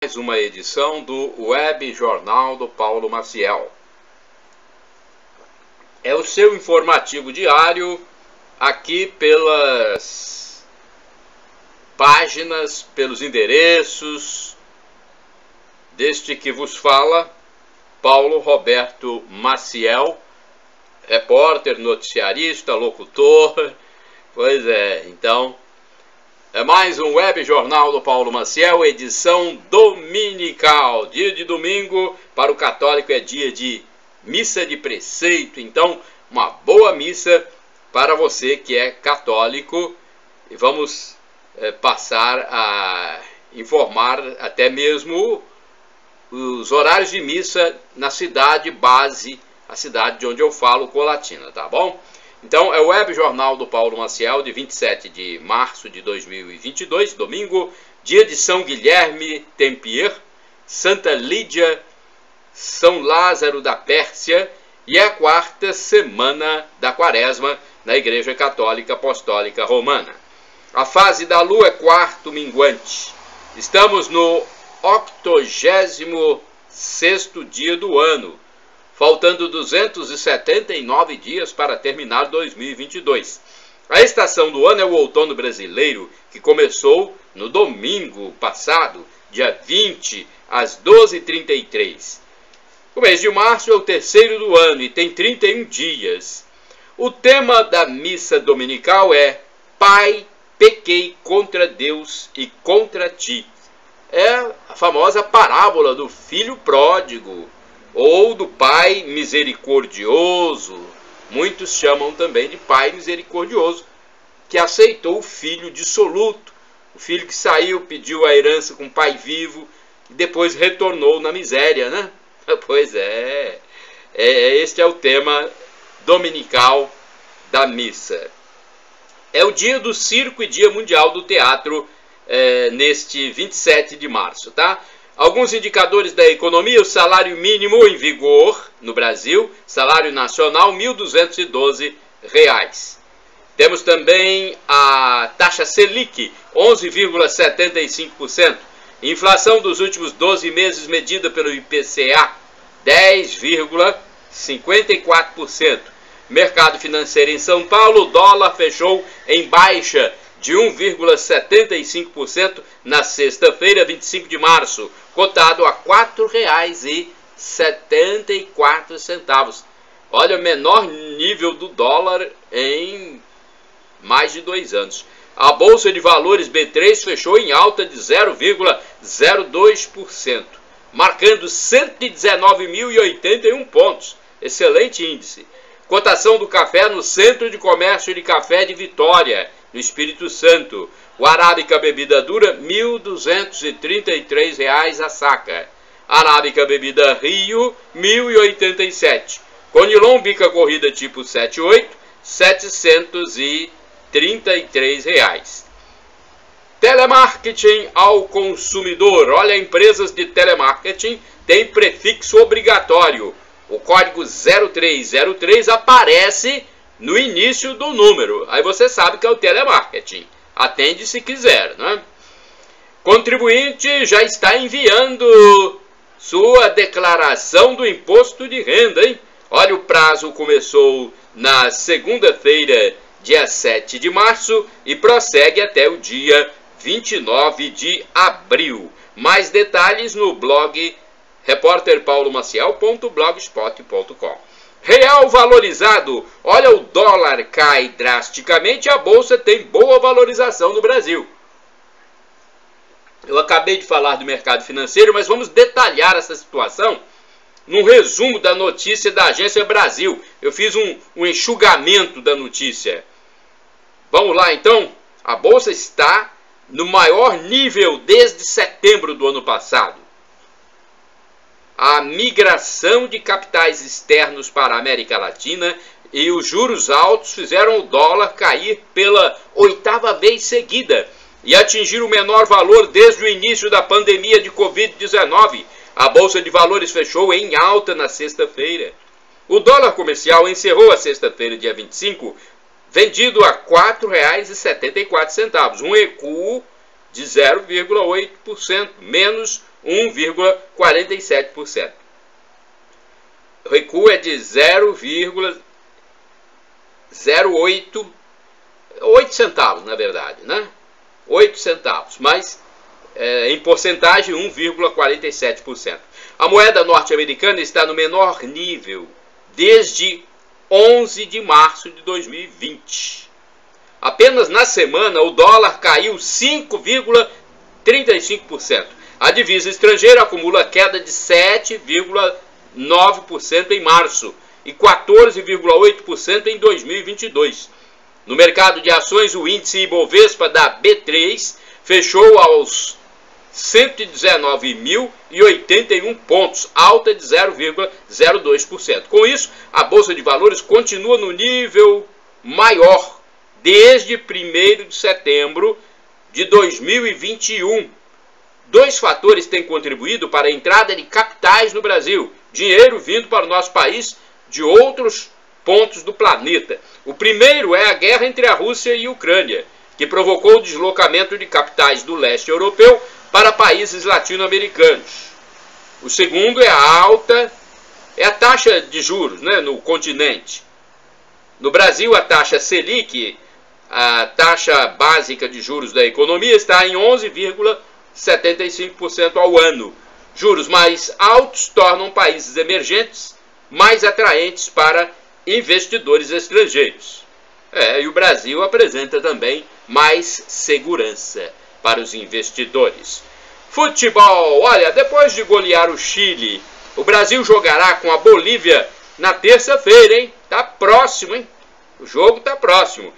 Mais uma edição do Web Jornal do Paulo Maciel. É o seu informativo diário aqui pelas páginas, pelos endereços deste que vos fala, Paulo Roberto Maciel, repórter, noticiarista, locutor. Pois é, então é mais um Web Jornal do Paulo Maciel, edição dominical. Dia de domingo, para o católico, é dia de missa de preceito. Então, uma boa missa para você que é católico. E vamos passar a informar até mesmo os horários de missa na cidade base, a cidade de onde eu falo, Colatina, tá bom? Então, é o Web Jornal do Paulo Maciel, de 27 de março de 2022, domingo, dia de São Guilherme Tempier, Santa Lídia, São Lázaro da Pérsia, e é a quarta semana da Quaresma na Igreja Católica Apostólica Romana. A fase da Lua é quarto minguante. Estamos no 86º dia do ano, faltando 279 dias para terminar 2022. A estação do ano é o outono brasileiro, que começou no domingo passado, dia 20, às 12h33. O mês de março é o terceiro do ano e tem 31 dias. O tema da missa dominical é Pai, pequei contra Deus e contra ti. É a famosa parábola do filho pródigo, ou do Pai misericordioso. Muitos chamam também de Pai misericordioso, que aceitou o filho dissoluto, o filho que saiu, pediu a herança com o pai vivo e depois retornou na miséria, né? Pois é, este é o tema dominical da missa. É o dia do circo e dia mundial do teatro, neste 27 de março, tá? Alguns indicadores da economia: o salário mínimo em vigor no Brasil, salário nacional, R$ 1.212. Temos também a taxa Selic, 11,75%. Inflação dos últimos 12 meses medida pelo IPCA, 10,54%. Mercado financeiro em São Paulo, o dólar fechou em baixa de 1,75% na sexta-feira, 25 de março, cotado a R$ 4,74. Olha, o menor nível do dólar em mais de 2 anos. A Bolsa de Valores B3 fechou em alta de 0,02%, marcando 119.081 pontos. Excelente índice. Cotação do café no Centro de Comércio de Café de Vitória, no Espírito Santo. O Arábica bebida dura, R$ 1.233 a saca. Arábica bebida Rio, R$ 1.087. Conilon bica corrida tipo 78, R$ 733. Telemarketing ao consumidor. Olha, empresas de telemarketing têm prefixo obrigatório. O código 0303 aparece no início do número. Aí você sabe que é o telemarketing. Atende se quiser, né? Contribuinte já está enviando sua declaração do imposto de renda, hein? Olha, o prazo começou na segunda-feira, dia 7 de março, e prossegue até o dia 29 de abril. Mais detalhes no blog repórterpaulomaciel.blogspot.com. Real valorizado. Olha, o dólar cai drasticamente e a bolsa tem boa valorização no Brasil. Eu acabei de falar do mercado financeiro, mas vamos detalhar essa situação num resumo da notícia da Agência Brasil. Eu fiz um enxugamento da notícia. Vamos lá, então. A bolsa está no maior nível desde setembro do ano passado. A migração de capitais externos para a América Latina e os juros altos fizeram o dólar cair pela 8ª vez seguida e atingir o menor valor desde o início da pandemia de Covid-19. A Bolsa de Valores fechou em alta na sexta-feira. O dólar comercial encerrou a sexta-feira, dia 25, vendido a R$ 4,74, um recuo de 0,8%, menos 1,47%. O recuo é de 0,08 centavos, na verdade, né? 8 centavos, mas em porcentagem 1,47%. A moeda norte-americana está no menor nível desde 11 de março de 2020. Apenas na semana o dólar caiu 5,35%. A divisa estrangeira acumula queda de 7,9% em março e 14,8% em 2022. No mercado de ações, o índice Ibovespa da B3 fechou aos 119.081 pontos, alta de 0,02%. Com isso, a Bolsa de Valores continua no nível maior desde 1º de setembro de 2021. Dois fatores têm contribuído para a entrada de capitais no Brasil, dinheiro vindo para o nosso país de outros pontos do planeta. O primeiro é a guerra entre a Rússia e a Ucrânia, que provocou o deslocamento de capitais do leste europeu para países latino-americanos. O segundo é a taxa de juros, né, no continente. No Brasil, a taxa Selic, a taxa básica de juros da economia, está em 11,75% ao ano. Juros mais altos tornam países emergentes mais atraentes para investidores estrangeiros. E o Brasil apresenta também mais segurança para os investidores. Futebol, olha, depois de golear o Chile, o Brasil jogará com a Bolívia na terça-feira, hein? Tá próximo, hein? O jogo tá próximo.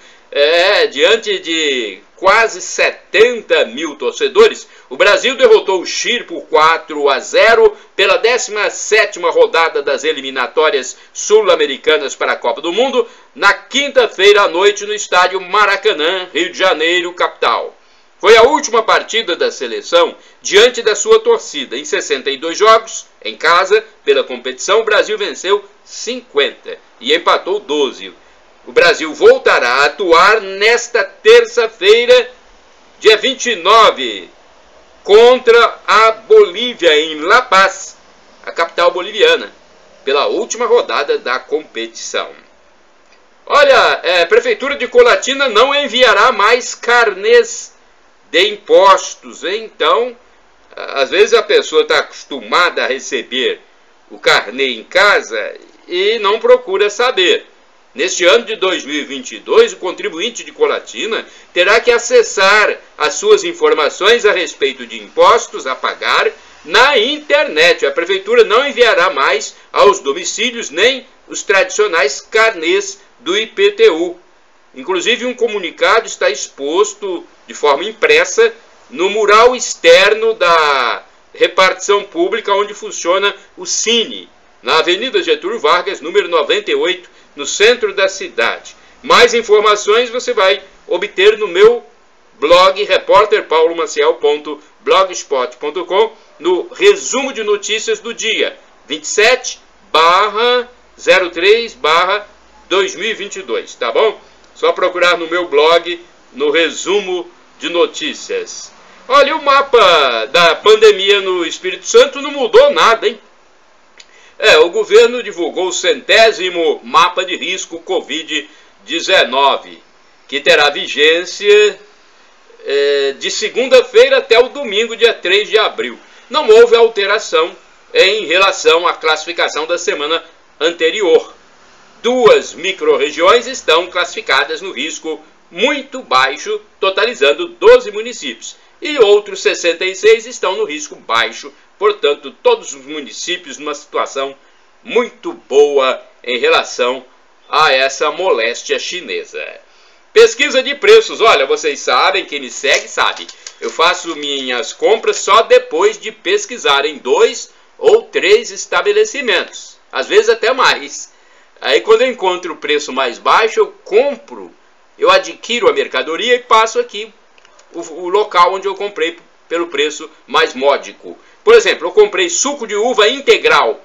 Diante de quase 70 mil torcedores, o Brasil derrotou o Chile por 4-0 pela 17ª rodada das eliminatórias sul-americanas para a Copa do Mundo, na quinta-feira à noite no estádio Maracanã, Rio de Janeiro, capital. Foi a última partida da seleção diante da sua torcida. Em 62 jogos, em casa, pela competição, o Brasil venceu 50 e empatou 12. O Brasil voltará a atuar nesta terça-feira, dia 29, contra a Bolívia, em La Paz, a capital boliviana, pela última rodada da competição. Olha, a Prefeitura de Colatina não enviará mais carnês de impostos. Então, às vezes a pessoa está acostumada a receber o carnê em casa e não procura saber. Neste ano de 2022, o contribuinte de Colatina terá que acessar as suas informações a respeito de impostos a pagar na internet. A Prefeitura não enviará mais aos domicílios nem os tradicionais carnês do IPTU. Inclusive, um comunicado está exposto de forma impressa no mural externo da repartição pública onde funciona o Cine, na Avenida Getúlio Vargas, número 98, no centro da cidade. Mais informações você vai obter no meu blog repórterpaulomaciel.blogspot.com, no resumo de notícias do dia 27/03/2022, tá bom? Só procurar no meu blog, no resumo de notícias. Olha, o mapa da pandemia no Espírito Santo não mudou nada, hein? O governo divulgou o 100º mapa de risco Covid-19, que terá vigência de segunda-feira até o domingo, dia 3 de abril. Não houve alteração em relação à classificação da semana anterior. 2 microrregiões estão classificadas no risco muito baixo, totalizando 12 municípios. E outros 66 estão no risco baixo. Portanto, todos os municípios numa situação muito boa em relação a essa moléstia chinesa. Pesquisa de preços. Olha, vocês sabem, quem me segue sabe. Eu faço minhas compras só depois de pesquisar em 2 ou 3 estabelecimentos. Às vezes até mais. Aí quando eu encontro o preço mais baixo, eu compro, eu adquiro a mercadoria e passo aqui o local onde eu comprei pelo preço mais módico. Por exemplo, eu comprei suco de uva integral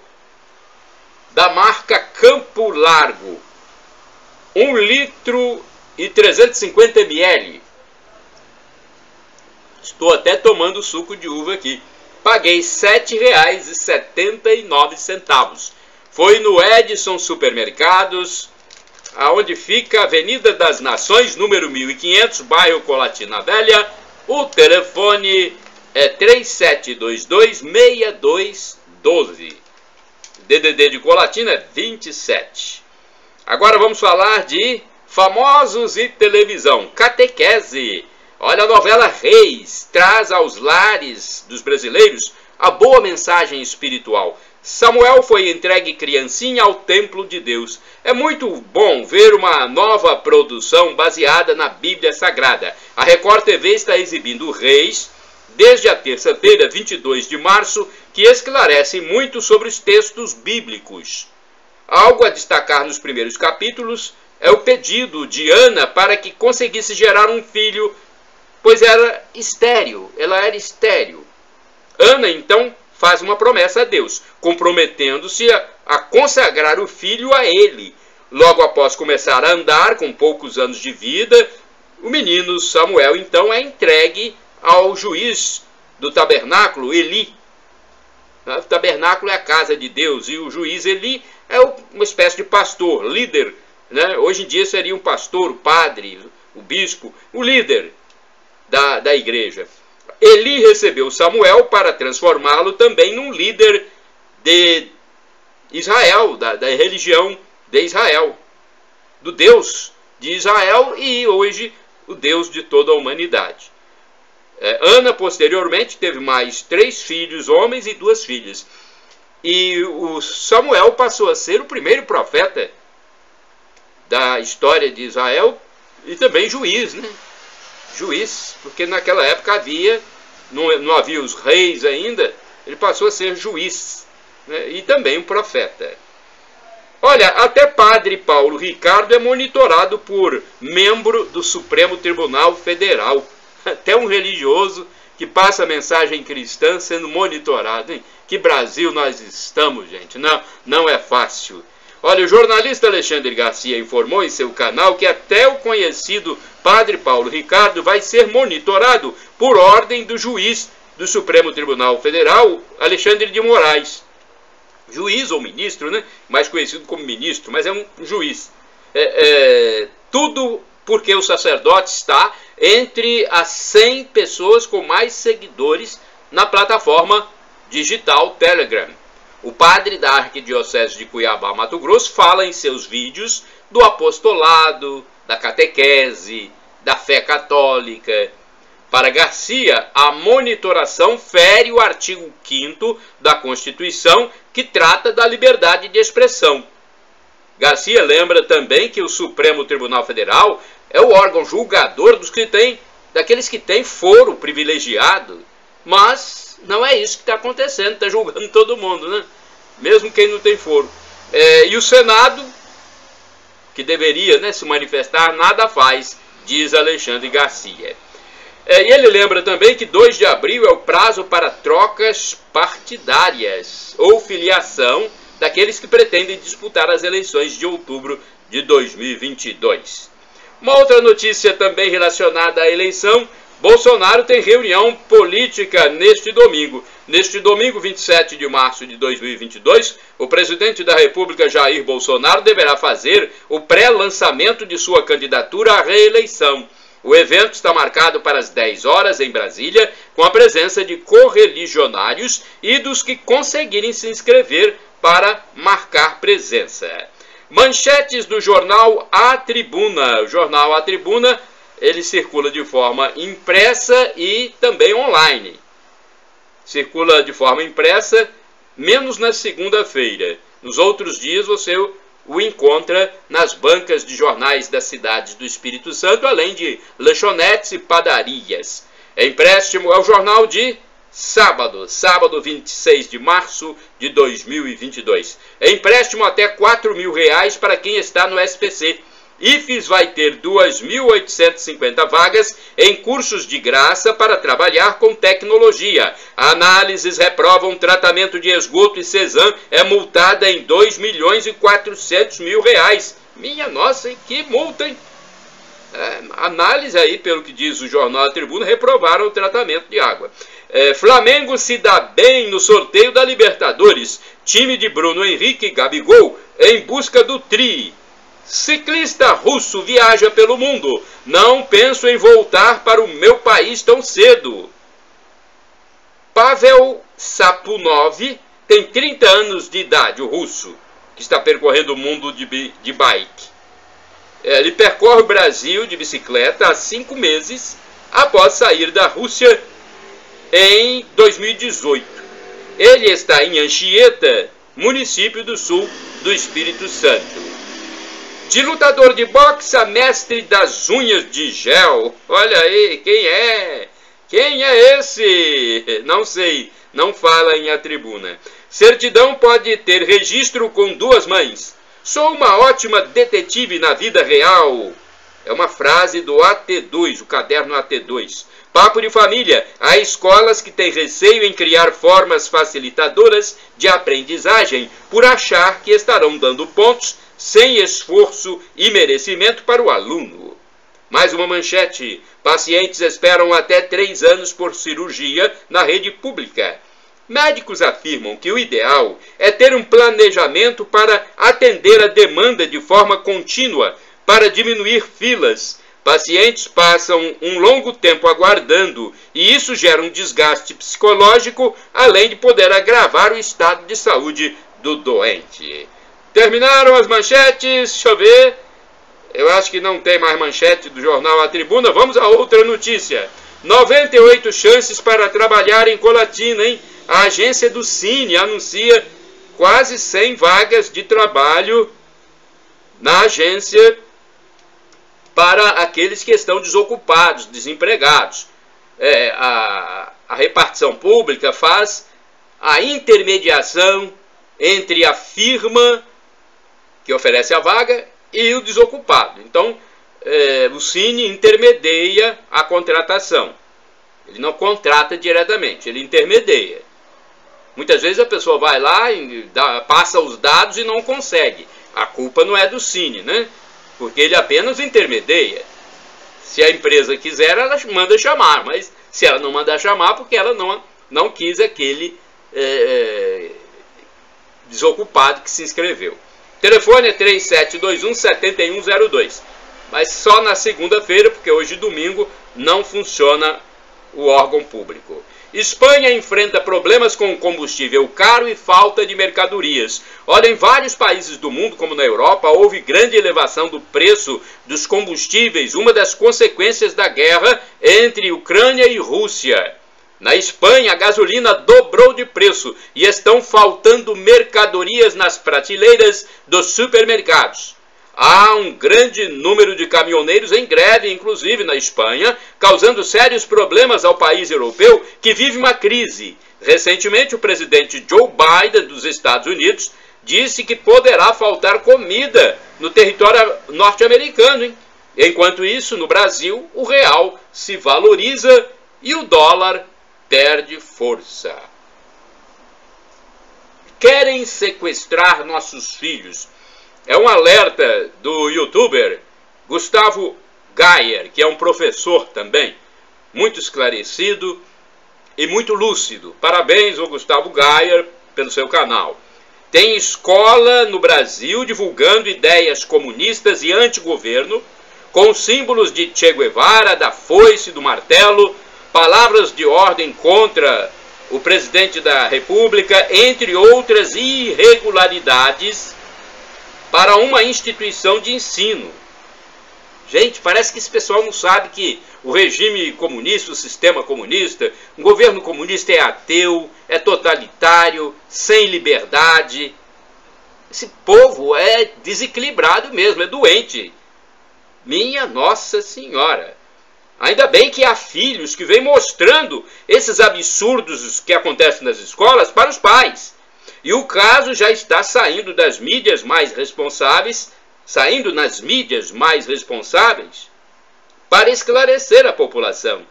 da marca Campo Largo, 1 litro e 350 ml. Estou até tomando suco de uva aqui. paguei R$ 7,79. Foi no Edson Supermercados, aonde fica a Avenida das Nações, número 1500, bairro Colatina Velha. O telefone é 3722-6212. DDD de Colatina é 27. Agora vamos falar de famosos e televisão. Catequese. Olha, a novela Reis traz aos lares dos brasileiros a boa mensagem espiritual. Samuel foi entregue criancinha ao templo de Deus. É muito bom ver uma nova produção baseada na Bíblia Sagrada. A Record TV está exibindo Reis desde a terça-feira, 22 de março, que esclarece muito sobre os textos bíblicos. Algo a destacar nos primeiros capítulos é o pedido de Ana para que conseguisse gerar um filho, pois ela era estéril. Ana, então, faz uma promessa a Deus, comprometendo-se a consagrar o filho a ele. Logo após começar a andar, com poucos anos de vida, o menino Samuel, então, é entregue ao juiz do tabernáculo, Eli. O tabernáculo é a casa de Deus e o juiz Eli é uma espécie de pastor, líder, né? Hoje em dia seria um pastor, o padre, o bispo, o líder da igreja. Eli recebeu Samuel para transformá-lo também num líder de Israel, da religião de Israel, do Deus de Israel e hoje o Deus de toda a humanidade. Ana, posteriormente, teve mais 3 filhos, homens, e 2 filhas. E o Samuel passou a ser o primeiro profeta da história de Israel e também juiz, né? Juiz, porque naquela época não havia os reis ainda, ele passou a ser juiz, né? E também um profeta. Olha, até padre Paulo Ricardo é monitorado por membro do Supremo Tribunal Federal. Até um religioso que passa mensagem cristã sendo monitorado, hein? Que Brasil nós estamos, gente. Não é fácil. Olha, o jornalista Alexandre Garcia informou em seu canal que até o conhecido padre Paulo Ricardo vai ser monitorado por ordem do juiz do Supremo Tribunal Federal, Alexandre de Moraes. Juiz ou ministro, né? Mais conhecido como ministro, mas é um juiz. Tudo porque o sacerdote está entre as 100 pessoas com mais seguidores na plataforma digital Telegram. O padre da Arquidiocese de Cuiabá, Mato Grosso, fala em seus vídeos do apostolado, da catequese, da fé católica. Para Garcia, a monitoração fere o artigo 5º da Constituição, que trata da liberdade de expressão. Garcia lembra também que o Supremo Tribunal Federal é o órgão julgador daqueles que têm foro privilegiado, mas não é isso que está acontecendo, está julgando todo mundo, né? Mesmo quem não tem foro. E o Senado, que deveria, né, se manifestar, nada faz, diz Alexandre Garcia. E ele lembra também que 2 de abril é o prazo para trocas partidárias ou filiação daqueles que pretendem disputar as eleições de outubro de 2022. Uma outra notícia também relacionada à eleição: Bolsonaro tem reunião política neste domingo. Neste domingo, 27 de março de 2022, o presidente da República, Jair Bolsonaro, deverá fazer o pré-lançamento de sua candidatura à reeleição. O evento está marcado para as 10 horas em Brasília, com a presença de correligionários e dos que conseguirem se inscrever para marcar presença. Manchetes do jornal A Tribuna. O jornal A Tribuna, ele circula de forma impressa e também online. Circula de forma impressa, menos na segunda-feira. Nos outros dias você o encontra nas bancas de jornais das cidades do Espírito Santo, além de lanchonetes e padarias. Empréstimo é o jornal de sábado 26 de março de 2022. Empréstimo até R$4.000 para quem está no SPC. IFES vai ter 2.850 vagas em cursos de graça para trabalhar com tecnologia. Análises reprovam tratamento de esgoto e Cezam é multada em R$2.400.000. Minha nossa, hein? Que multa, hein? Análise aí, pelo que diz o jornal A Tribuna, reprovaram o tratamento de água. Flamengo se dá bem no sorteio da Libertadores. Time de Bruno Henrique e Gabigol em busca do tri. Ciclista russo viaja pelo mundo. Não penso em voltar para o meu país tão cedo. Pavel Sapunov tem 30 anos de idade, o russo, que está percorrendo o mundo de bike. Ele percorre o Brasil de bicicleta há 5 meses após sair da Rússia em 2018. Ele está em Anchieta, município do sul do Espírito Santo. De lutador de boxe a mestre das unhas de gel. Olha aí, quem é? Quem é esse? Não sei, não fala em A Tribuna. Certidão pode ter registro com 2 mães. Sou uma ótima detetive na vida real. É uma frase do AT2, o caderno AT2. Papo de família. Há escolas que têm receio em criar formas facilitadoras de aprendizagem por achar que estarão dando pontos sem esforço e merecimento para o aluno. Mais uma manchete. Pacientes esperam até 3 anos por cirurgia na rede pública. Médicos afirmam que o ideal é ter um planejamento para atender a demanda de forma contínua, para diminuir filas. Pacientes passam um longo tempo aguardando e isso gera um desgaste psicológico, além de poder agravar o estado de saúde do doente. Terminaram as manchetes, deixa eu ver. Eu acho que não tem mais manchete do jornal A Tribuna. Vamos a outra notícia. 98 chances para trabalhar em Colatina, hein? A agência do Cine anuncia quase 100 vagas de trabalho na agência para aqueles que estão desocupados, desempregados. A repartição pública faz a intermediação entre a firma que oferece a vaga e o desocupado. Então, o Cine intermedia a contratação. Ele não contrata diretamente, ele intermedia. Muitas vezes a pessoa vai lá, passa os dados e não consegue. A culpa não é do Cine, né? Porque ele apenas intermedia. Se a empresa quiser, ela manda chamar. Mas se ela não mandar chamar, porque ela não quis aquele desocupado que se inscreveu. Telefone é 3721-7102. Mas só na segunda-feira, porque hoje, domingo, não funciona o órgão público. Espanha enfrenta problemas com combustível caro e falta de mercadorias. Olha, em vários países do mundo, como na Europa, houve grande elevação do preço dos combustíveis, uma das consequências da guerra entre Ucrânia e Rússia. Na Espanha, a gasolina dobrou de preço e estão faltando mercadorias nas prateleiras dos supermercados. Há um grande número de caminhoneiros em greve, inclusive na Espanha, causando sérios problemas ao país europeu que vive uma crise. Recentemente, o presidente Joe Biden dos Estados Unidos disse que poderá faltar comida no território norte-americano, hein? Enquanto isso, no Brasil, o real se valoriza e o dólar perde força. Querem sequestrar nossos filhos. É um alerta do youtuber Gustavo Gayer, que é um professor também, muito esclarecido e muito lúcido. Parabéns ao Gustavo Gayer pelo seu canal. Tem escola no Brasil divulgando ideias comunistas e antigoverno, com símbolos de Che Guevara, da foice, do martelo, palavras de ordem contra o presidente da República, entre outras irregularidades, para uma instituição de ensino. Gente, parece que esse pessoal não sabe que o regime comunista, o sistema comunista, o governo comunista é ateu, é totalitário, sem liberdade. Esse povo é desequilibrado mesmo, é doente. Minha Nossa Senhora! Ainda bem que há filhos que vêm mostrando esses absurdos que acontecem nas escolas para os pais. E o caso já está saindo das mídias mais responsáveis, para esclarecer a população.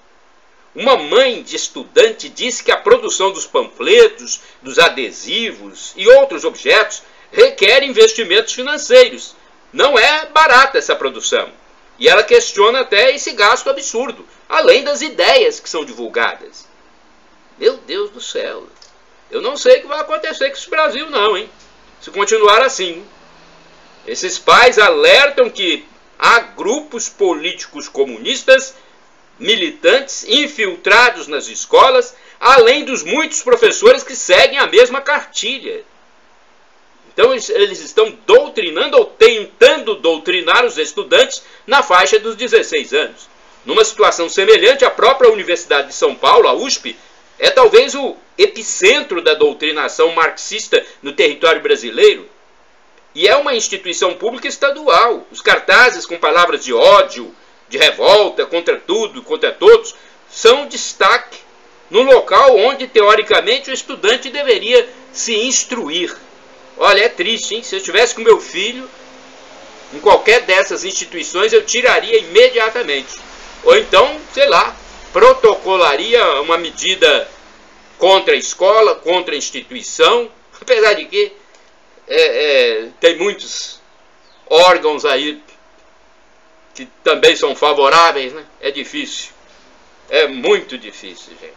Uma mãe de estudante disse que a produção dos panfletos, dos adesivos e outros objetos requer investimentos financeiros. Não é barata essa produção. E ela questiona até esse gasto absurdo, além das ideias que são divulgadas. Meu Deus do céu. Eu não sei o que vai acontecer com esse Brasil não, hein? Se continuar assim. Esses pais alertam que há grupos políticos comunistas, militantes, infiltrados nas escolas, além dos muitos professores que seguem a mesma cartilha. Então eles estão doutrinando ou tentando doutrinar os estudantes na faixa dos 16 anos. Numa situação semelhante, a própria Universidade de São Paulo, a USP, é talvez o epicentro da doutrinação marxista no território brasileiro. E é uma instituição pública estadual. Os cartazes com palavras de ódio, de revolta contra tudo e contra todos, são destaque no local onde, teoricamente, o estudante deveria se instruir. Olha, é triste, hein? Se eu estivesse com meu filho em qualquer dessas instituições, eu tiraria imediatamente. Ou então, sei lá, protocolaria uma medida contra a escola, contra a instituição, apesar de que tem muitos órgãos aí que também são favoráveis, né? É difícil. É muito difícil, gente.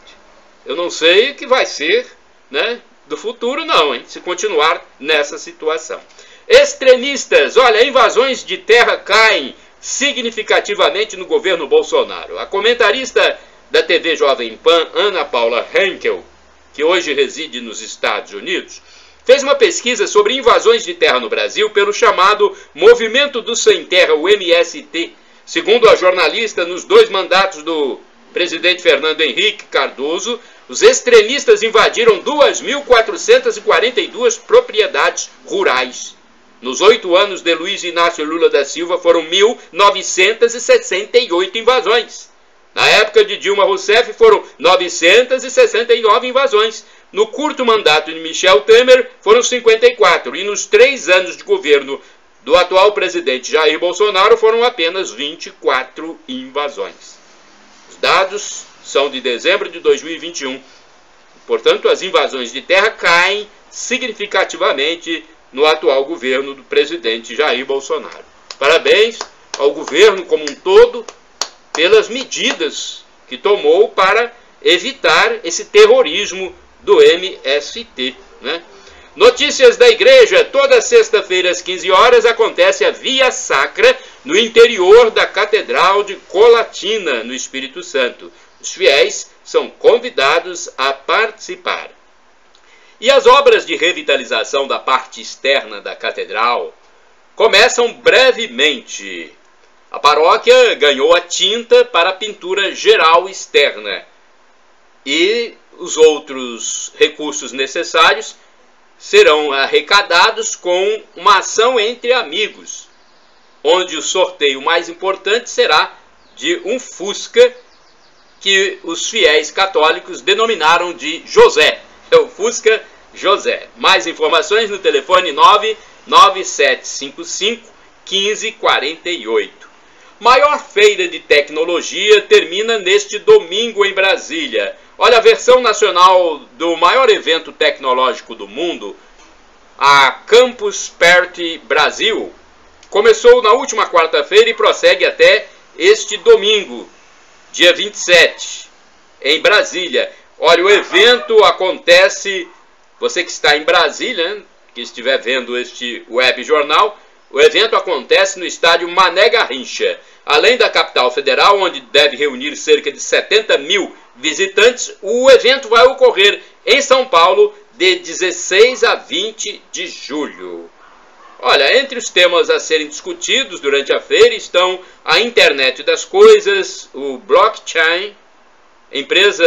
Eu não sei o que vai ser, né, do futuro não, hein, se continuar nessa situação. Extremistas, olha, invasões de terra caem significativamente no governo Bolsonaro. A comentarista da TV Jovem Pan, Ana Paula Henkel, que hoje reside nos Estados Unidos, fez uma pesquisa sobre invasões de terra no Brasil pelo chamado Movimento do Sem Terra, o MST. Segundo a jornalista, nos 2 mandatos do presidente Fernando Henrique Cardoso, os extremistas invadiram 2.442 propriedades rurais. Nos 8 anos de Luiz Inácio Lula da Silva foram 1.968 invasões. Na época de Dilma Rousseff foram 969 invasões. No curto mandato de Michel Temer foram 54. E nos 3 anos de governo do atual presidente Jair Bolsonaro foram apenas 24 invasões. Os dados são de dezembro de 2021. Portanto, as invasões de terra caem significativamente no atual governo do presidente Jair Bolsonaro. Parabéns ao governo como um todo pelas medidas que tomou para evitar esse terrorismo do MST, né? Notícias da igreja. Toda sexta-feira às 15 horas acontece a Via Sacra no interior da Catedral de Colatina, no Espírito Santo. Os fiéis são convidados a participar. E as obras de revitalização da parte externa da catedral começam brevemente. A paróquia ganhou a tinta para a pintura geral externa e os outros recursos necessários serão arrecadados com uma ação entre amigos, onde o sorteio mais importante será de um Fusca que os fiéis católicos denominaram de José. É o Fusca José. Mais informações no telefone 99755 1548. Maior feira de tecnologia termina neste domingo em Brasília. Olha, a versão nacional do maior evento tecnológico do mundo, a Campus Party Brasil, começou na última quarta-feira e prossegue até este domingo, dia 27, em Brasília. Olha, o evento acontece, você que está em Brasília, que estiver vendo este web jornal, o evento acontece no estádio Mané Garrincha. Além da capital federal, onde deve reunir cerca de 70 mil visitantes, o evento vai ocorrer em São Paulo de 16 a 20 de julho. Olha, entre os temas a serem discutidos durante a feira estão a internet das coisas, o blockchain, empresa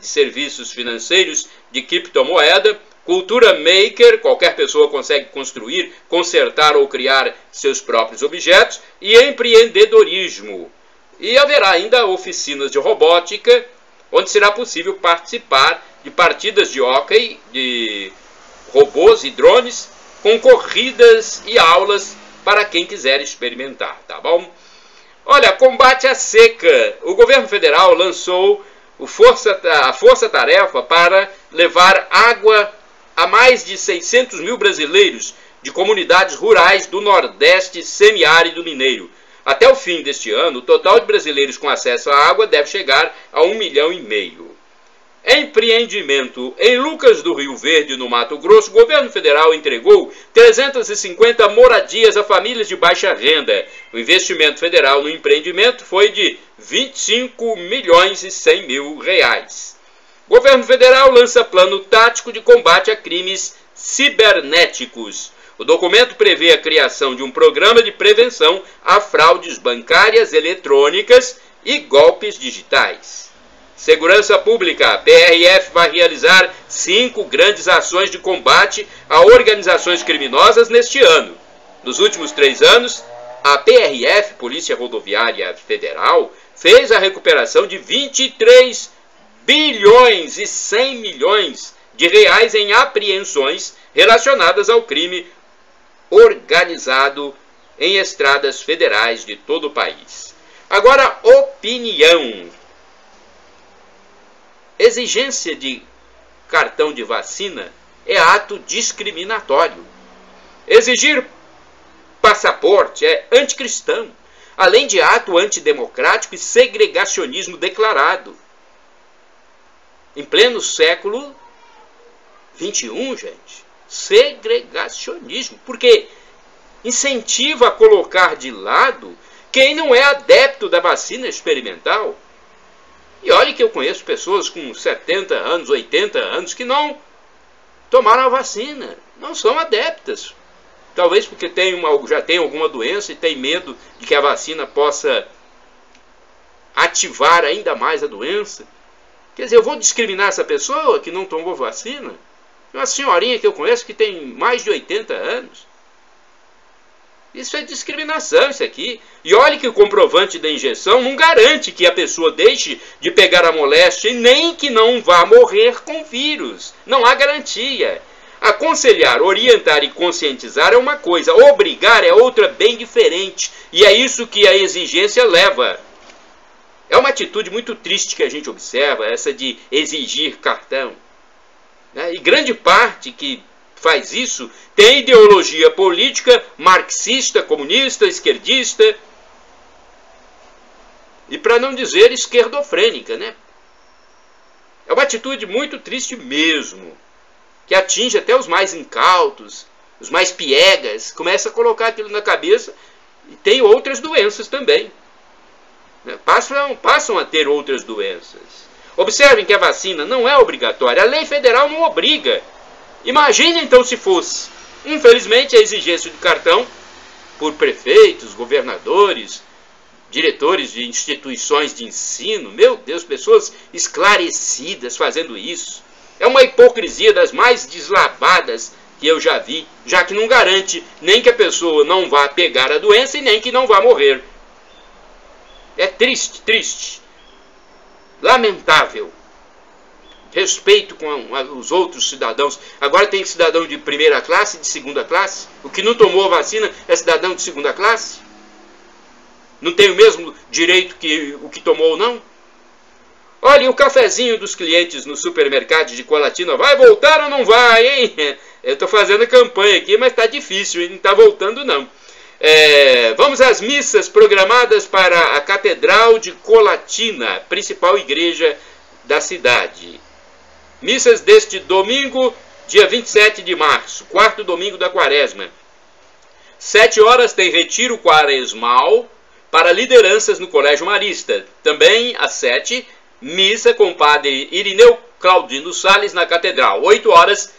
de serviços financeiros de criptomoeda, cultura maker, qualquer pessoa consegue construir, consertar ou criar seus próprios objetos, e empreendedorismo. E haverá ainda oficinas de robótica, onde será possível participar de partidas de hóquei, de robôs e drones, com corridas e aulas para quem quiser experimentar, tá bom? Olha, combate à seca. O governo federal lançou a força-tarefa para levar água a mais de 600 mil brasileiros de comunidades rurais do Nordeste semiárido mineiro. Até o fim deste ano, o total de brasileiros com acesso à água deve chegar a 1,5 milhão. Empreendimento. Em Lucas do Rio Verde, no Mato Grosso, o governo federal entregou 350 moradias a famílias de baixa renda. O investimento federal no empreendimento foi de 25 milhões e 100 mil reais. O governo federal lança plano tático de combate a crimes cibernéticos. O documento prevê a criação de um programa de prevenção a fraudes bancárias, eletrônicas e golpes digitais. Segurança Pública. A PRF vai realizar 5 grandes ações de combate a organizações criminosas neste ano. Nos últimos 3 anos, a PRF, Polícia Rodoviária Federal, fez a recuperação de 23 bilhões e 100 milhões de reais em apreensões relacionadas ao crime organizado em estradas federais de todo o país. Agora, opinião. Exigência de cartão de vacina é ato discriminatório. Exigir passaporte é anticristão, além de ato antidemocrático e segregacionismo declarado. Em pleno século XXI, gente, segregacionismo, porque incentiva a colocar de lado quem não é adepto da vacina experimental. E olha que eu conheço pessoas com 70 anos, 80 anos, que não tomaram a vacina, não são adeptas. Talvez porque já tem alguma doença e tem medo de que a vacina possa ativar ainda mais a doença. Quer dizer, eu vou discriminar essa pessoa que não tomou vacina? Uma senhorinha que eu conheço que tem mais de 80 anos. Isso é discriminação, isso aqui. E olha que o comprovante da injeção não garante que a pessoa deixe de pegar a moléstia e nem que não vá morrer com vírus. Não há garantia. Aconselhar, orientar e conscientizar é uma coisa. Obrigar é outra bem diferente. E é isso que a exigência leva. É uma atitude muito triste que a gente observa, essa de exigir cartão. E grande parte que faz isso tem ideologia política marxista, comunista, esquerdista e, para não dizer, esquerdofrênica, né? É uma atitude muito triste mesmo, que atinge até os mais incautos, os mais piegas, começa a colocar aquilo na cabeça e tem outras doenças também. Passam a ter outras doenças. Observem que a vacina não é obrigatória, a lei federal não obriga. Imagine então se fosse. Infelizmente, a exigência de cartão por prefeitos, governadores, diretores de instituições de ensino, meu Deus, pessoas esclarecidas fazendo isso. É uma hipocrisia das mais deslavadas que eu já vi, já que não garante nem que a pessoa não vá pegar a doença e nem que não vá morrer. É triste, triste. Lamentável. Respeito com os outros cidadãos. Agora tem cidadão de primeira classe e de segunda classe. O que não tomou a vacina é cidadão de segunda classe. Não tem o mesmo direito que o que tomou ou não. Olha, o cafezinho dos clientes no supermercado de Colatina vai voltar ou não vai, hein? Eu estou fazendo campanha aqui, mas está difícil, hein? Não está voltando não. Vamos às missas programadas para a Catedral de Colatina, principal igreja da cidade. Missas deste domingo, dia 27 de março, quarto domingo da quaresma. 7 horas tem retiro quaresmal para lideranças no Colégio Marista. Também às 7, missa com o padre Irineu Claudino Salles na Catedral. 8 horas,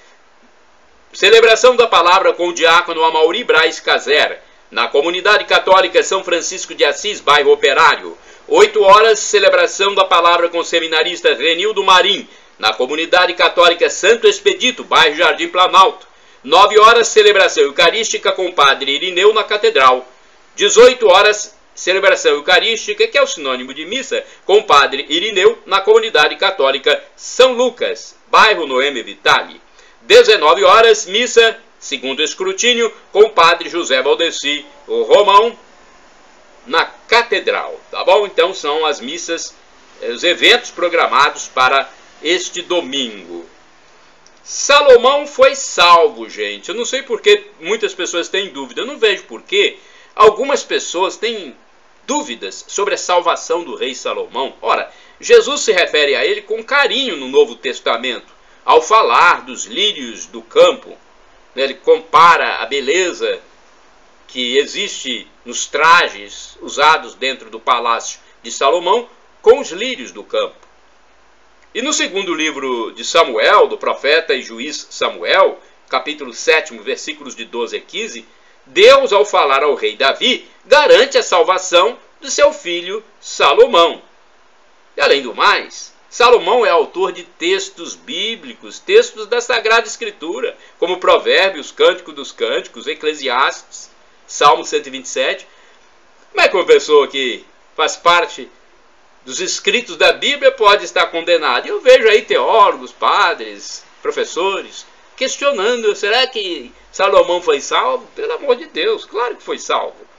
celebração da palavra com o diácono Amaury Braz Caser, na Comunidade Católica São Francisco de Assis, bairro Operário. 8 horas, celebração da palavra com o seminarista Renildo Marim, na Comunidade Católica Santo Expedito, bairro Jardim Planalto. 9 horas, celebração eucarística com o padre Irineu na Catedral. 18 horas, celebração eucarística, que é o sinônimo de missa, com o padre Irineu na Comunidade Católica São Lucas, bairro Noemi Vitali. 19 horas, missa, segundo escrutínio, com o padre José Valdeci Romão na Catedral. Tá bom? Então são as missas, os eventos programados para este domingo. Salomão foi salvo, gente. Eu não sei por que muitas pessoas têm dúvida. Eu não vejo por que algumas pessoas têm dúvidas sobre a salvação do rei Salomão. Ora, Jesus se refere a ele com carinho no Novo Testamento, ao falar dos lírios do campo. Ele compara a beleza que existe nos trajes usados dentro do palácio de Salomão com os lírios do campo. E no segundo livro de Samuel, do profeta e juiz Samuel, capítulo 7, versículos de 12 a 15, Deus, ao falar ao rei Davi, garante a salvação de seu filho Salomão. E além do mais, Salomão é autor de textos bíblicos, textos da Sagrada Escritura, como Provérbios, Cântico dos Cânticos, Eclesiastes, Salmo 127. Como é que uma pessoa que faz parte dos escritos da Bíblia pode estar condenada? Eu vejo aí teólogos, padres, professores, questionando, será que Salomão foi salvo? Pelo amor de Deus, claro que foi salvo.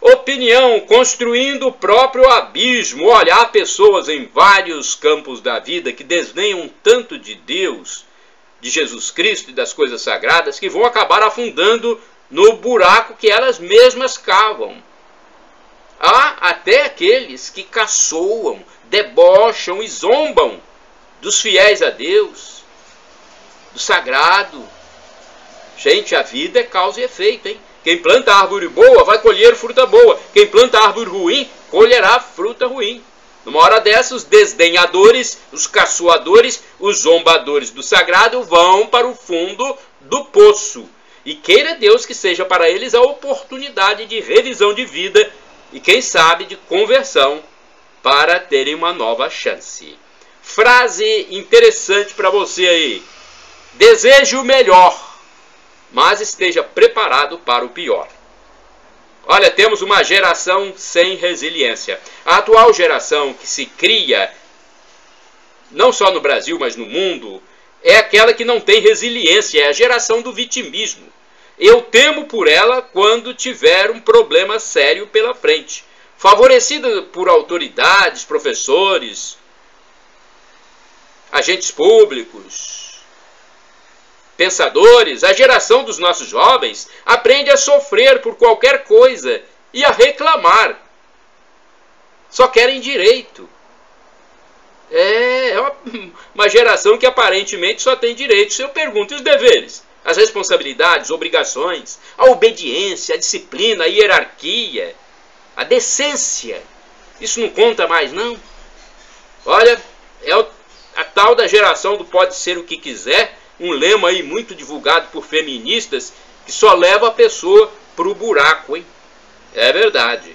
Opinião, construindo o próprio abismo. Olha, há pessoas em vários campos da vida que desdenham tanto de Deus, de Jesus Cristo e das coisas sagradas, que vão acabar afundando no buraco que elas mesmas cavam. Há até aqueles que caçoam, debocham e zombam dos fiéis a Deus, do sagrado. Gente, a vida é causa e efeito, hein? Quem planta árvore boa vai colher fruta boa. Quem planta árvore ruim, colherá fruta ruim. Numa hora dessa, os desdenhadores, os caçoadores, os zombadores do sagrado vão para o fundo do poço. E queira Deus que seja para eles a oportunidade de revisão de vida e, quem sabe, de conversão para terem uma nova chance. Frase interessante para você aí. Deseje o melhor, mas esteja preparado para o pior. Olha, temos uma geração sem resiliência. A atual geração que se cria, não só no Brasil, mas no mundo, é aquela que não tem resiliência, é a geração do vitimismo. Eu temo por ela quando tiver um problema sério pela frente. Favorecida por autoridades, professores, agentes públicos, pensadores, a geração dos nossos jovens aprende a sofrer por qualquer coisa e a reclamar. Só querem direito. É uma geração que aparentemente só tem direitos. Eu pergunto, e os deveres? As responsabilidades, obrigações, a obediência, a disciplina, a hierarquia, a decência. Isso não conta mais, não? Olha, é a tal da geração do pode ser o que quiser, um lema aí muito divulgado por feministas que só leva a pessoa para o buraco, hein? É verdade.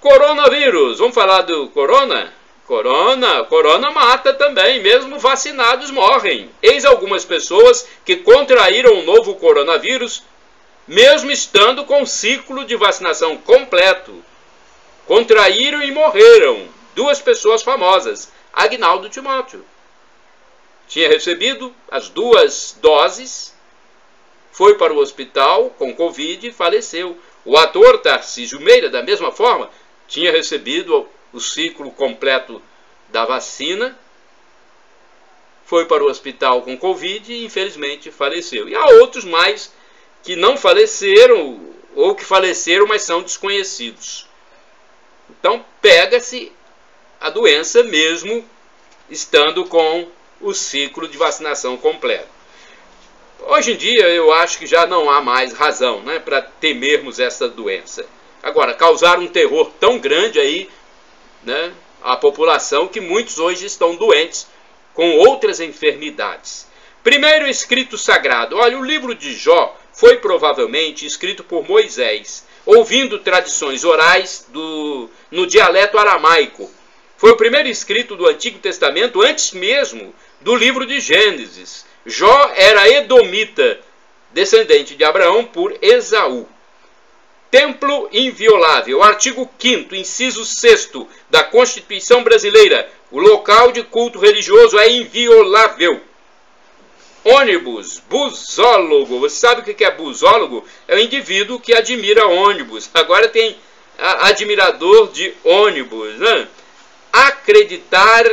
Coronavírus, vamos falar do corona? Corona mata também, mesmo vacinados morrem. Eis algumas pessoas que contraíram o novo coronavírus, mesmo estando com o ciclo de vacinação completo. Contraíram e morreram. 2 pessoas famosas. Agnaldo Timóteo tinha recebido as 2 doses, foi para o hospital com Covid e faleceu. O ator Tarcísio Meira, da mesma forma, tinha recebido o ciclo completo da vacina, foi para o hospital com Covid e infelizmente faleceu. E há outros mais que não faleceram ou que faleceram, mas são desconhecidos. Então pega-se a doença mesmo estando com o ciclo de vacinação completo. Hoje em dia eu acho que já não há mais razão, né, para temermos essa doença. Agora, causar um terror tão grande aí, né, à população, que muitos hoje estão doentes com outras enfermidades. Primeiro escrito sagrado. Olha, o livro de Jó foi provavelmente escrito por Moisés, ouvindo tradições orais no dialeto aramaico. Foi o primeiro escrito do Antigo Testamento antes mesmo do livro de Gênesis. Jó era edomita, descendente de Abraão por Esaú. Templo inviolável. Artigo 5º, inciso 6º da Constituição Brasileira. O local de culto religioso é inviolável. Ônibus, busólogo. Você sabe o que é busólogo? É o indivíduo que admira ônibus. Agora tem admirador de ônibus, né? Acreditar,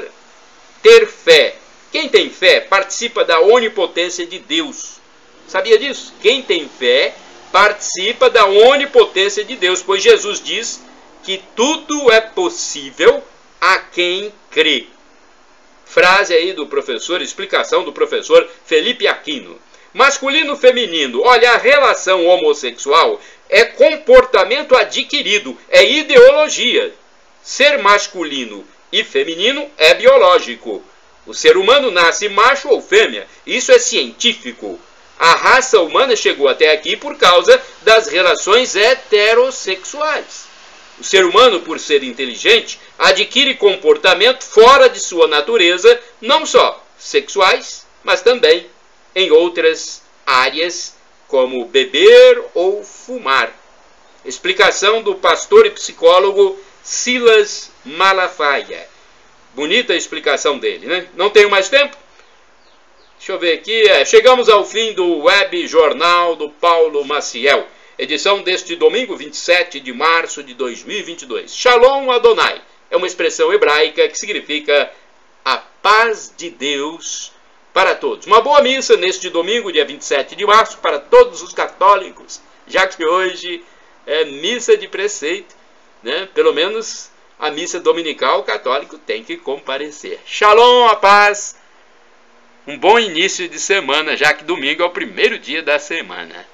ter fé. Quem tem fé participa da onipotência de Deus. Sabia disso? Quem tem fé participa da onipotência de Deus, pois Jesus diz que tudo é possível a quem crê. Frase aí do professor, explicação do professor Felipe Aquino. Masculino, feminino, olha, a relação homossexual é comportamento adquirido, é ideologia. Ser masculino e feminino é biológico. O ser humano nasce macho ou fêmea, isso é científico. A raça humana chegou até aqui por causa das relações heterossexuais. O ser humano, por ser inteligente, adquire comportamento fora de sua natureza, não só sexuais, mas também em outras áreas, como beber ou fumar. Explicação do pastor e psicólogo Silas Malafaia. Bonita a explicação dele, né? Não tenho mais tempo? Deixa eu ver aqui. Chegamos ao fim do Web Jornal do Paulo Maciel. Edição deste domingo, 27 de março de 2022. Shalom Adonai. É uma expressão hebraica que significa a paz de Deus para todos. Uma boa missa neste domingo, dia 27 de março, para todos os católicos, já que hoje é missa de preceito, né? Pelo menos a missa dominical o católico tem que comparecer. Shalom, a paz. Um bom início de semana, já que domingo é o primeiro dia da semana.